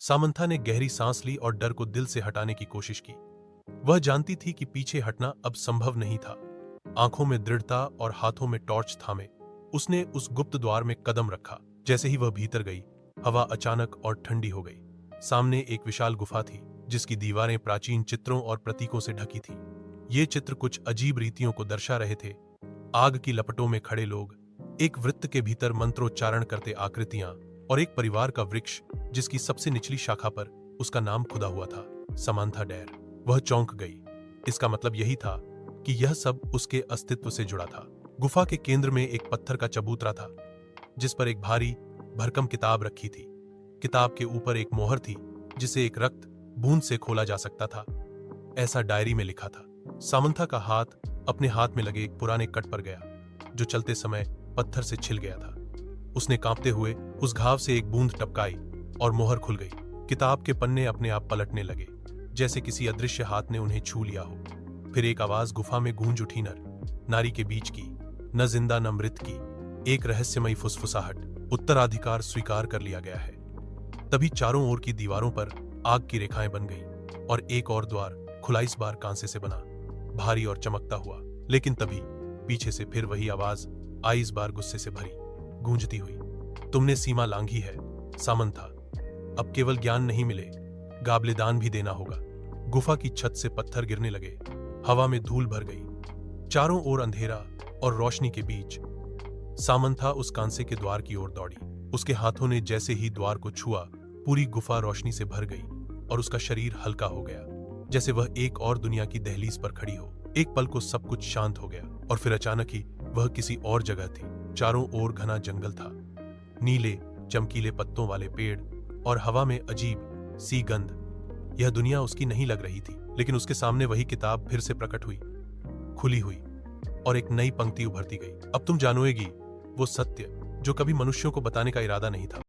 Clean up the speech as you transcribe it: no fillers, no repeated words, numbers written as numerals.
Samantha ने गहरी सांस ली और डर को दिल से हटाने की कोशिश की। वह जानती थी कि पीछे हटना अब संभव नहीं था। आंखों में दृढ़ता और हाथों में टॉर्च थामे उसने उस गुप्त द्वार में कदम रखा। जैसे ही वह भीतर गई, हवा अचानक और ठंडी हो गई। सामने एक विशाल गुफा थी जिसकी दीवारें प्राचीन चित्रों और प्रतीकों से ढकी थी। ये चित्र कुछ अजीब रीतियों को दर्शा रहे थे। आग की लपटों में खड़े लोग, एक वृत्त के भीतर मंत्रोच्चारण करते आकृतियां, और एक परिवार का वृक्ष जिसकी सबसे निचली शाखा पर उसका नाम खुदा हुआ था, समांथा डेर। वह चौंक गई। इसका मतलब यही था कि यह सब उसके अस्तित्व से जुड़ा था। गुफा के केंद्र में एक पत्थर का चबूतरा था जिस पर एक भारी भरकम किताब रखी थी। किताब के ऊपर एक मोहर थी जिसे एक रक्त बूंद से खोला जा सकता था, ऐसा डायरी में लिखा था। सामंथा का हाथ अपने हाथ में लगे एक पुराने कट पर गया जो चलते समय पत्थर से छिल गया था। उसने कांपते हुए उस घाव से एक बूंद टपकाई और मोहर खुल गई। किताब के पन्ने अपने आप पलटने लगे जैसे किसी अदृश्य हाथ ने उन्हें छू लिया हो। फिर एक आवाज गुफा में गूंज उठी, नर नारी के बीच की, न जिंदा न मृत की, एक रहस्यमयी फुसफुसाहट, उत्तराधिकार स्वीकार कर लिया गया है। तभी चारों ओर की दीवारों पर आग की रेखाएं बन गईं और एक और द्वार खुला, इस बार कांसे से बना, भारी और चमकता हुआ। लेकिन तभी पीछे से फिर वही आवाज आई, इस बार गुस्से से भरी, गूंजती हुई, तुमने सीमा लांघी है सामंथा। अब केवल ज्ञान नहीं मिले, गाबलेदान भी देना होगा। गुफा की छत से पत्थर गिरने लगे, हवा में धूल भर गई। चारों ओर अंधेरा और रोशनी के बीच सामंथा उस कांसे के द्वार की ओर दौड़ी। उसके हाथों ने जैसे ही द्वार को छुआ, पूरी गुफा रोशनी से भर गई और उसका शरीर हल्का हो गया, जैसे वह एक और दुनिया की दहलीज पर खड़ी हो। एक पल को सब कुछ शांत हो गया और फिर अचानक ही वह किसी और जगह थी। चारों ओर घना जंगल था, नीले चमकीले पत्तों वाले पेड़ और हवा में अजीब सी गंध। यह दुनिया उसकी नहीं लग रही थी, लेकिन उसके सामने वही किताब फिर से प्रकट हुई, खुली हुई, और एक नई पंक्ति उभरती गई। अब तुम जानोगी वो सत्य जो कभी मनुष्यों को बताने का इरादा नहीं था।